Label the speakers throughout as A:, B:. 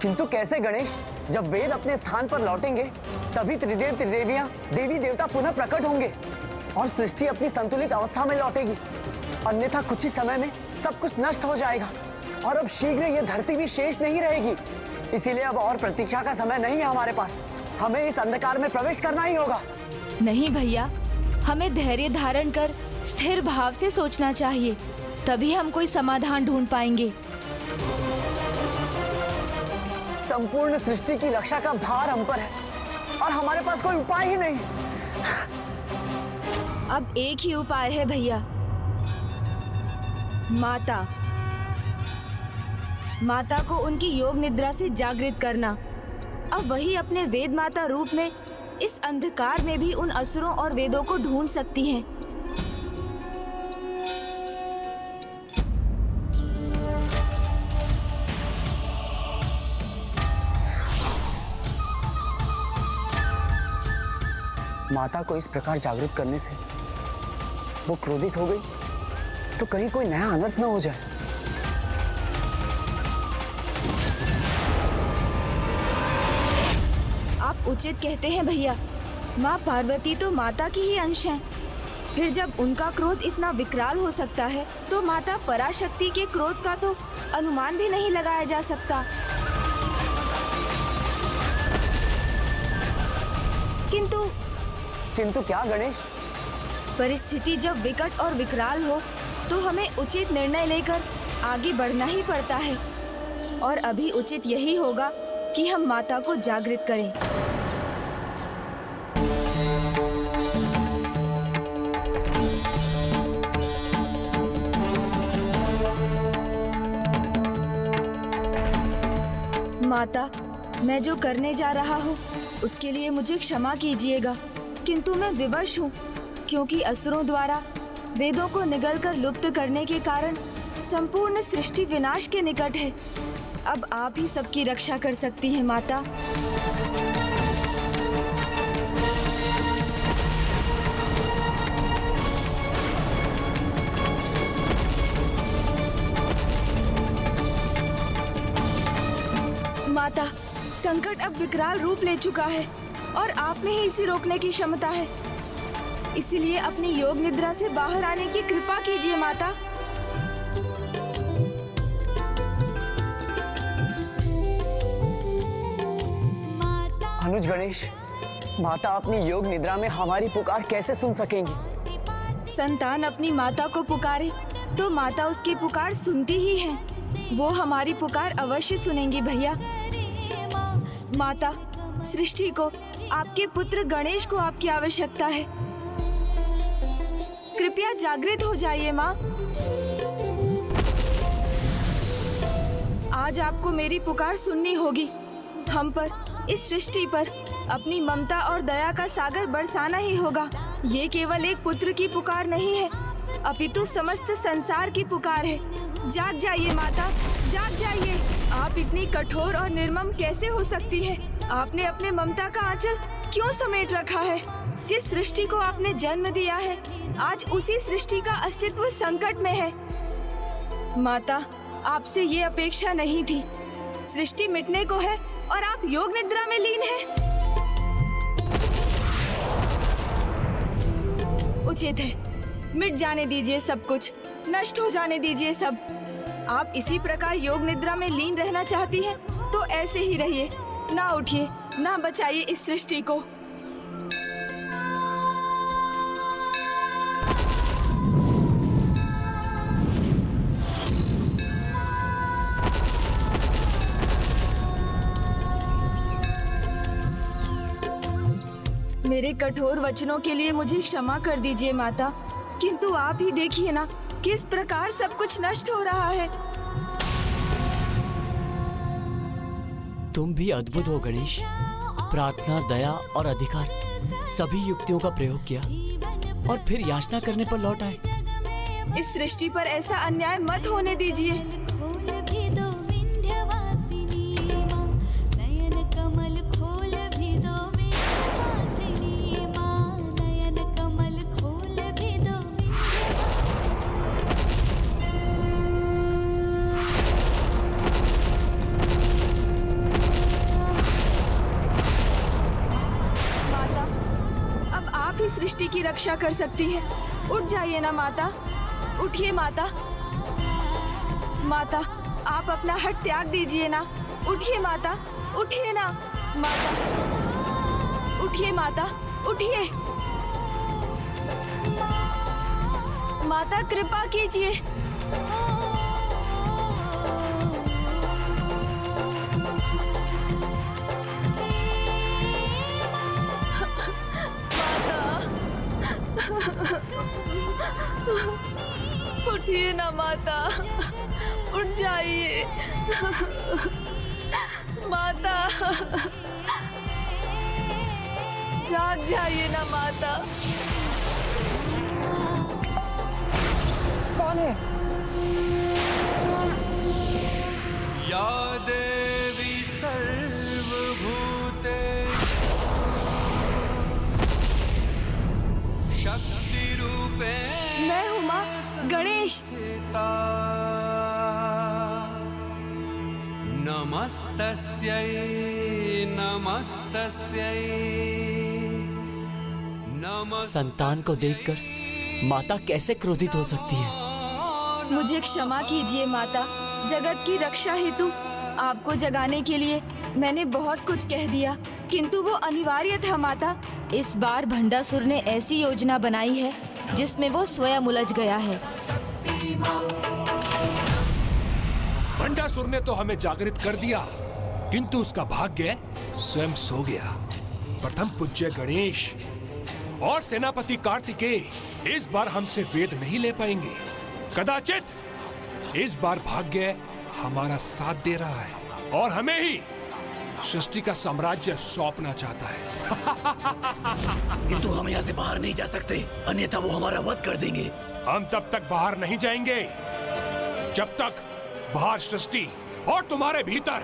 A: किंतु कैसे गणेश? जब वेद अपने स्थान पर लौटेंगे तभी त्रिदेव त्रिदेवियां देवी देवता पुनः प्रकट होंगे और सृष्टि अपनी संतुलित अवस्था में लौटेगी। अन्यथा कुछ ही समय में सब कुछ नष्ट हो जाएगा और अब शीघ्र यह धरती भी शेष नहीं रहेगी। इसीलिए अब और प्रतीक्षा का समय नहीं है हमारे पास। हमें इस अंधकार में प्रवेश करना ही होगा।
B: नहीं भैया, हमें धैर्य धारण कर स्थिर भाव से सोचना चाहिए, तभी हम कोई समाधान ढूंढ पाएंगे।
A: संपूर्ण सृष्टि की रक्षा का भार हम पर है और हमारे पास कोई उपाय ही नहीं।
B: अब एक ही उपाय है भैया, माता को उनकी योग निद्रा से जागृत करना। अब वही अपने वेद माता रूप में इस अंधकार में भी उन असुरों और वेदों को ढूंढ सकती हैं।
A: माता को इस प्रकार जागृत करने से वो क्रोधित हो गई तो कहीं कोई नया अनर्थ न हो जाए।
B: आप उचित कहते हैं भैया। माँ पार्वती तो माता की ही अंश हैं। फिर जब उनका क्रोध इतना विकराल हो सकता है तो माता पराशक्ति के क्रोध का तो अनुमान भी नहीं लगाया जा सकता।
A: किंतु क्या गणेश?
B: परिस्थिति जब विकट और विकराल हो तो हमें उचित निर्णय लेकर आगे बढ़ना ही पड़ता है और अभी उचित यही होगा कि हम माता को जागृत करें। माता, मैं जो करने जा रहा हूँ उसके लिए मुझे क्षमा कीजिएगा, किंतु मैं विवश हूँ क्योंकि असुरों द्वारा वेदों को निगलकर लुप्त करने के कारण संपूर्ण सृष्टि विनाश के निकट है। अब आप ही सबकी रक्षा कर सकती हैं माता। माता, संकट अब विकराल रूप ले चुका है और आप में ही इसे रोकने की क्षमता है। इसलिए अपनी योग निद्रा से बाहर आने की कृपा कीजिए माता।
A: अनुज गणेश, माता अपनी योग निद्रा में हमारी पुकार कैसे सुन सकेंगी?
B: संतान अपनी माता को पुकारे तो माता उसकी पुकार सुनती ही है। वो हमारी पुकार अवश्य सुनेंगी भैया। माता, सृष्टि को, आपके पुत्र गणेश को आपकी आवश्यकता है। कृपया जागृत हो जाइए माँ। आज आपको मेरी पुकार सुननी होगी। हम पर, इस सृष्टि पर अपनी ममता और दया का सागर बरसाना ही होगा। ये केवल एक पुत्र की पुकार नहीं है, अपितु समस्त संसार की पुकार है। जाग जाइए माता, जाग जाइए। आप इतनी कठोर और निर्मम कैसे हो सकती है? आपने अपने ममता का आंचल क्यों समेट रखा है? जिस सृष्टि को आपने जन्म दिया है, आज उसी सृष्टि का अस्तित्व संकट में है। माता, आपसे ये अपेक्षा नहीं थी। सृष्टि मिटने को है और आप योग निद्रा में लीन हैं। उचित है, मिट जाने दीजिए सब कुछ, नष्ट हो जाने दीजिए सब। आप इसी प्रकार योग निद्रा में लीन रहना चाहती हैं तो ऐसे ही रहिए, ना उठिए, ना बचाइए इस सृष्टि को। मेरे कठोर वचनों के लिए मुझे क्षमा कर दीजिए माता, किंतु आप ही देखिए ना किस प्रकार सब कुछ नष्ट हो रहा है।
C: तुम भी अद्भुत हो गणेश। प्रार्थना, दया और अधिकार सभी युक्तियों का प्रयोग किया और फिर याचना करने पर लौट आए।
B: इस सृष्टि पर ऐसा अन्याय मत होने दीजिए। सृष्टि की रक्षा कर सकती हैं। उठ जाइए ना माता, उठिए माता। माता, आप अपना हट त्याग दीजिए ना। उठिए माता, उठिए ना माता, उठिए माता, उठिए माता, कृपा कीजिए। उठिए ना माता, उठ जाइए माता, जाग जाइए ना माता।
A: कौन है?
D: या देवी सर्वभूते शक्ति रूपे
B: मैं हूँ माँ गणेश।
D: नमस्तस्यै नमस्तस्यै
C: संतान को देखकर माता कैसे क्रोधित हो सकती है?
B: मुझे क्षमा कीजिए माता। जगत की रक्षा हेतु आपको जगाने के लिए मैंने बहुत कुछ कह दिया, किंतु वो अनिवार्य था माता।
E: इस बार भंडासुर ने ऐसी योजना बनाई है जिसमें वो स्वयं उलझ गया है।
F: भंडासुर ने तो हमें जागृत कर दिया, किंतु उसका भाग्य स्वयं सो गया। प्रथम पूज्य गणेश और सेनापति कार्तिकेय इस बार हमसे वेद नहीं ले पाएंगे। कदाचित इस बार भाग्य हमारा साथ दे रहा है और हमें ही सृष्टि का साम्राज्य सौंपना चाहता है।
C: किंतु हम यहाँ से बाहर नहीं जा सकते, अन्यथा वो हमारा वध कर देंगे।
F: हम तब तक बाहर नहीं जाएंगे जब तक बाहर सृष्टि और तुम्हारे भीतर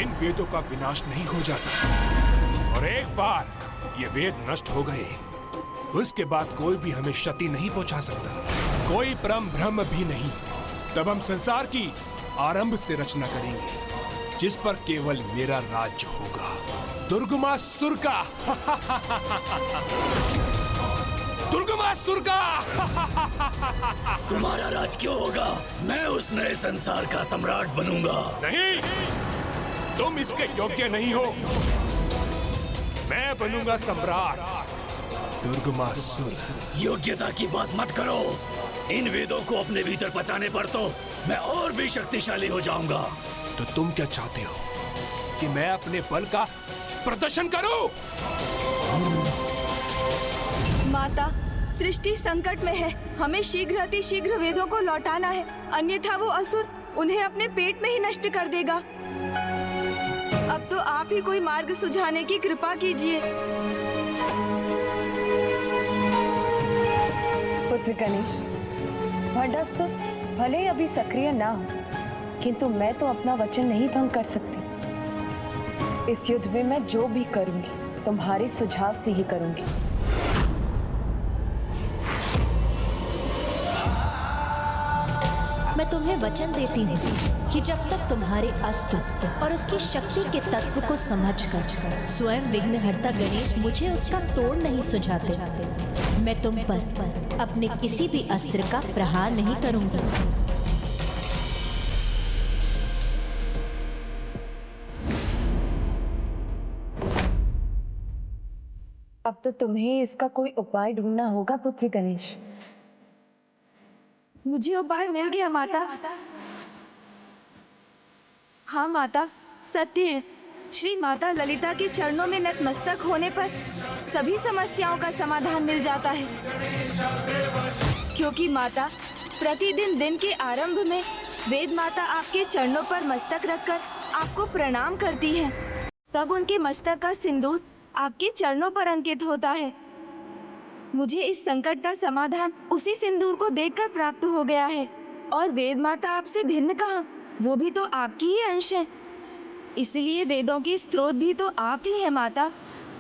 F: इन वेदों का विनाश नहीं हो जाता। और एक बार ये वेद नष्ट हो गए, उसके बाद कोई भी हमें क्षति नहीं पहुंचा सकता, कोई परम ब्रह्म भी नहीं। तब हम संसार की आरंभ से रचना करेंगे, जिस पर केवल मेरा राज्य होगा, दुर्गमासुर का। दुर्गमासुर का।
C: तुम्हारा राज क्यों होगा? मैं उस नए संसार का सम्राट बनूंगा।
F: नहीं, तुम इसके योग्य नहीं हो। मैं बनूंगा सम्राट, दुर्गमासुर।
C: योग्यता की बात मत करो। इन वेदों को अपने भीतर पचाने पर तो मैं और भी शक्तिशाली हो जाऊंगा।
F: तो तुम क्या चाहते हो कि मैं अपने बल का प्रदर्शन करूं?
B: माता, सृष्टि संकट में है। हमें शीघ्र वेदों को लौटाना है, अन्यथा वो असुर उन्हें अपने पेट में ही नष्ट कर देगा। अब तो आप ही कोई मार्ग सुझाने की कृपा कीजिए।
G: पुत्र गणेश, भंडासुर भले अभी सक्रिय ना हो, किंतु मैं तो अपना वचन नहीं भंग कर सकती। इस युद्ध में मैं जो भी करूंगी तुम्हारे सुझाव से ही करूंगी।
E: मैं तुम्हें वचन देती हूँ कि जब तक तुम्हारे अस्त्र और उसकी शक्ति के तत्व को समझकर स्वयं विघ्नहर्ता गणेश मुझे उसका तोड़ नहीं सुझाते, मैं तुम पर अपने किसी भी अस्त्र का प्रहार नहीं करूंगी।
G: अब तो तुम्हें इसका कोई उपाय ढूंढना होगा पुत्र गणेश।
B: मुझे उपाय मिल गया माता। हाँ माता, सत्य है। श्री माता ललिता के चरणों में नतमस्तक होने पर सभी समस्याओं का समाधान मिल जाता है, क्योंकि माता प्रतिदिन दिन के आरंभ में वेद माता आपके चरणों पर मस्तक रखकर आपको प्रणाम करती हैं। तब उनके मस्तक का सिंदूर आपके चरणों पर अंकित होता है। मुझे इस संकट का समाधान उसी सिंदूर को देखकर प्राप्त हो गया है। और वेद माता आपसे भिन्न कहाँ, वो भी तो आपकी ही अंश है। इसलिए वेदों की स्रोत भी तो आप ही है माता,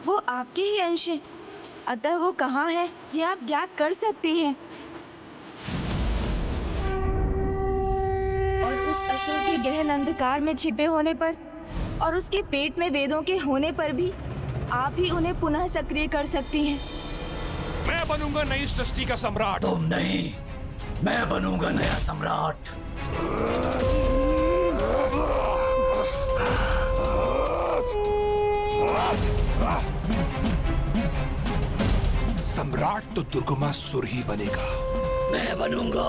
B: वो आपके ही अंश है। अतः वो कहाँ है ये आप ज्ञात कर सकती हैं। और उस असुर के गहन अंधकार में छिपे होने पर और उसके पेट में वेदों के होने पर भी आप ही उन्हें पुनः सक्रिय कर सकती हैं।
F: मैं बनूंगा नई सृष्टि का सम्राट।
C: तुम नहीं, मैं बनूंगा नया सम्राट।
F: सम्राट तो दुर्गमासुर ही बनेगा।
C: मैं बनूंगा।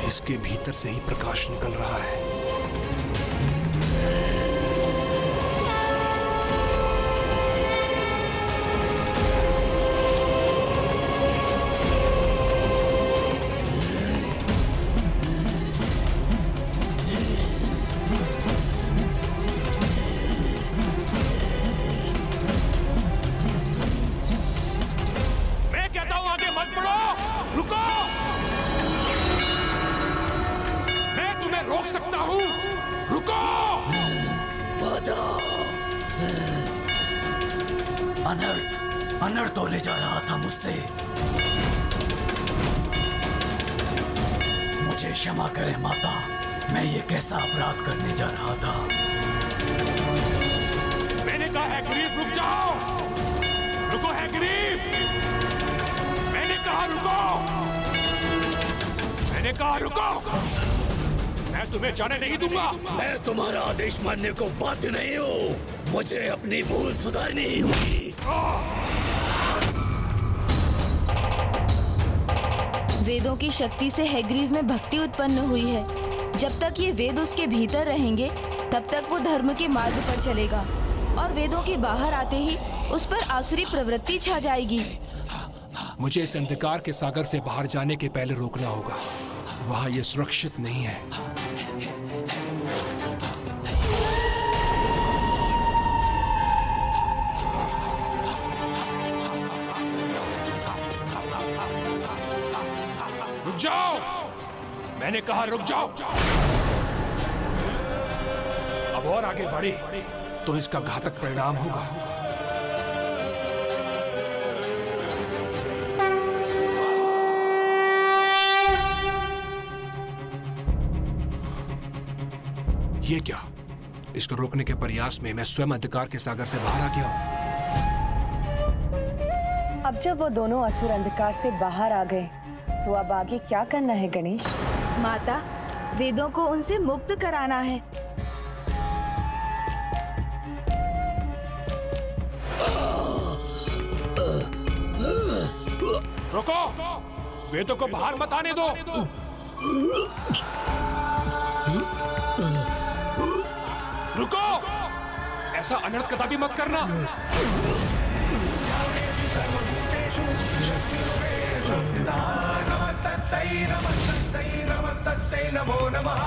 F: इसके भीतर से ही प्रकाश निकल रहा है। रोक सकता हूं, रुको!
C: अनर्थ होने जा रहा था मुझसे। मुझे क्षमा करें माता, मैं ये कैसा अपराध करने जा रहा था।
F: मैंने कहा है गरीब रुक जाओ, रुको है गरीब, मैंने कहा रुको, मैंने कहा रुको, मैं तुम्हें जाने नहीं दूंगा।
C: मैं तुम्हारा आदेश मानने को बाध्य नहीं हूँ, मुझे अपनी भूल सुधारनी ही होगी।
B: वेदों की शक्ति से हैग्रीव में भक्ति उत्पन्न हुई है। जब तक ये वेद उसके भीतर रहेंगे तब तक वो धर्म के मार्ग पर चलेगा और वेदों के बाहर आते ही उस पर आसुरी प्रवृत्ति छा जाएगी।
F: मुझे इस अंधकार के सागर से बाहर जाने के पहले रोकना होगा। वहां ये सुरक्षित नहीं है। रुक जाओ, मैंने कहा रुक जाओ। अब और आगे बढ़े तो इसका घातक परिणाम होगा। ये क्या? इसको रोकने के प्रयास में मैं स्वयं अंधकार के सागर से बाहर आ गया हूं।
G: अब जब वो दोनों असुर अंधकार से बाहर आ गए तो अब आगे क्या करना है गणेश?
B: माता, वेदों को उनसे मुक्त कराना है।
F: रुको, वेदों को बाहर मत आने दो। रुको, ऐसा अनर्थ कदापि मत करना।
H: नमो नमः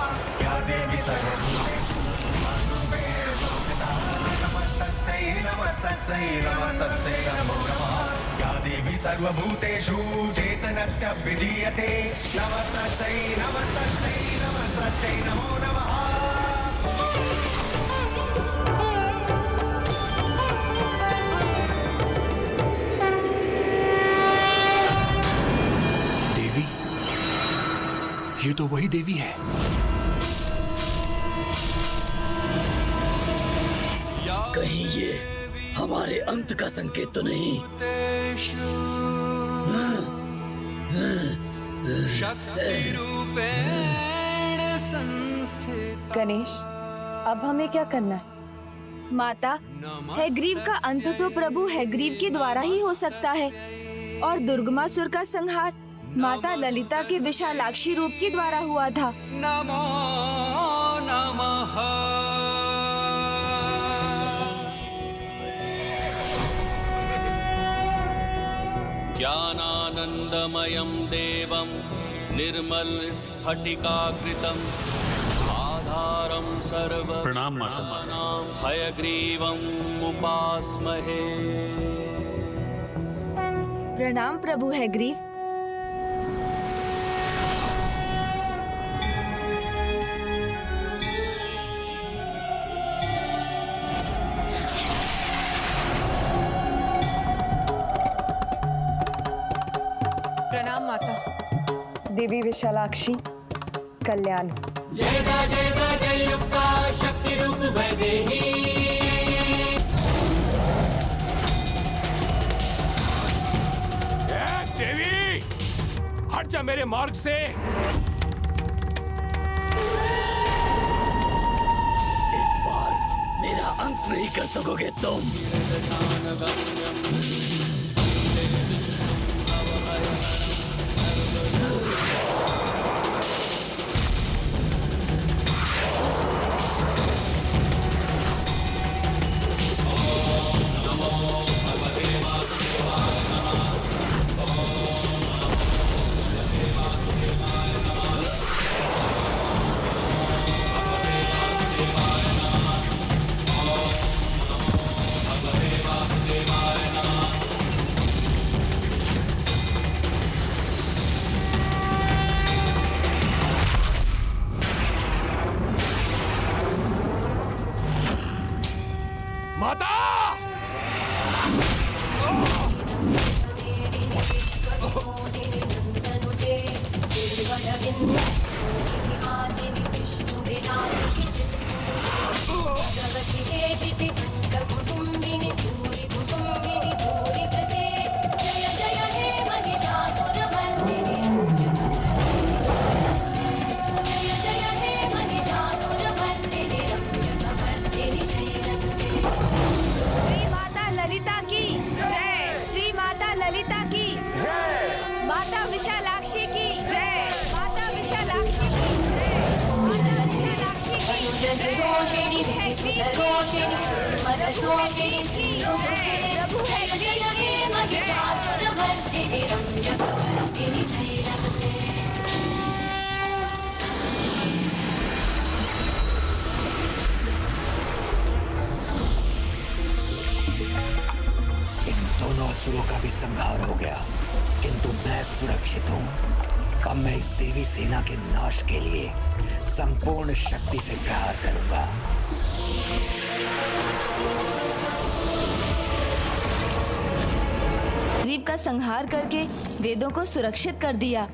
H: या देवी सर्वभूतेषु चेतनस्य विधीयते। नमस्तस्यै नमस्तस्यै नमस्तस्यै नमो नमः।
F: देवी, ये तो वही देवी है।
C: कहीं ये हमारे अंत का संकेत तो नहीं?
G: गणेश, अब हमें क्या करना है?
B: माता, हैग्रीव का अंत तो प्रभु हैग्रीव के द्वारा ही हो सकता है और दुर्गमासुर का संहार माता ललिता के विशालाक्षी रूप के द्वारा हुआ था।
D: नमो नमः।
I: ज्ञानानंदमयं देवं निर्मल स्फटिकाकृतं आधारं सर्व
J: प्रणाम माता।
I: हयग्रीवम् उपास्महे।
B: प्रणाम प्रभु हैग्रीव।
G: प्रणाम माता। देवी विशालाक्षी, कल्याण।
F: देवी, हट जा मेरे मार्ग से।
C: इस बार मेरा अंत नहीं कर सकोगे तुम।
F: माता!
B: श्री माता ललिता की जय। श्री माता ललिता की जय। माता विशालाक्षी की जय। माता विशालाक्षी की जय। माता विशालाक्षी की जय। प्रभु है की जय। प्रभु है की
J: दोनों असुरों का भी संहार हो गया, किंतु मैं सुरक्षित हूँ। अब मैं इस देवी सेना के नाश के लिए संपूर्ण शक्ति से प्रहार करूंगा।
B: ग्रीव का संहार करके वेदों को सुरक्षित कर दिया।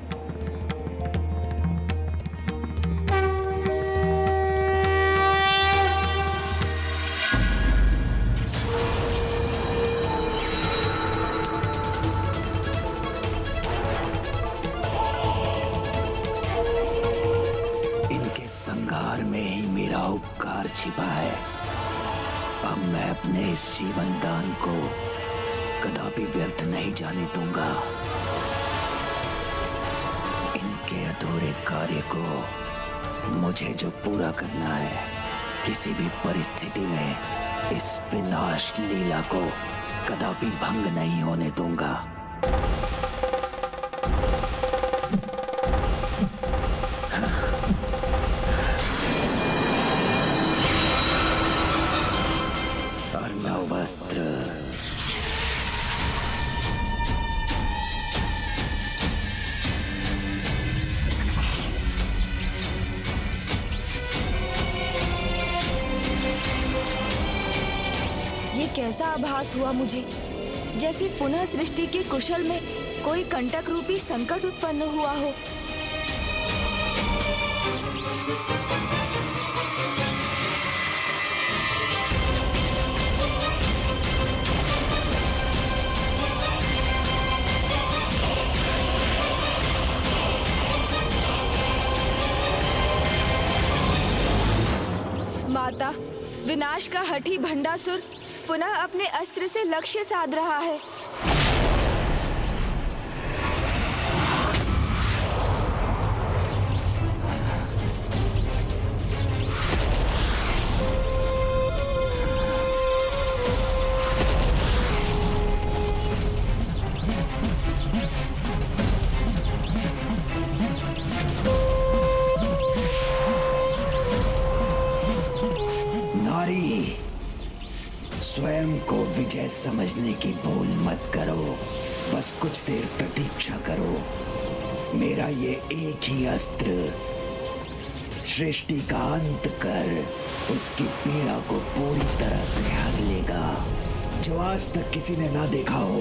J: इनके संहार में ही मेरा उपकार छिपा है। अब मैं अपने इस जीवन दान को कदापि व्यर्थ नहीं जाने दूंगा। इनके अधूरे कार्य को मुझे जो पूरा करना है, किसी भी परिस्थिति में इस विनाश लीला को कदापि भंग नहीं होने दूंगा। अर्णव वस्त्र।
B: ये कैसा आभास हुआ मुझे, जैसे पुनः सृष्टि के कुशल में कोई कंटक रूपी संकट उत्पन्न हुआ हो। माता, विनाश का हठी भंडासुर पुनः अपने अस्त्र से लक्ष्य साध रहा है।
J: नारी, स्वयं को विजय समझने की भूल मत करो। बस कुछ देर प्रतीक्षा करो। मेरा ये एक ही अस्त्र सृष्टि का अंत कर उसकी पीड़ा को पूरी तरह से हर लेगा, जो आज तक किसी ने ना देखा हो।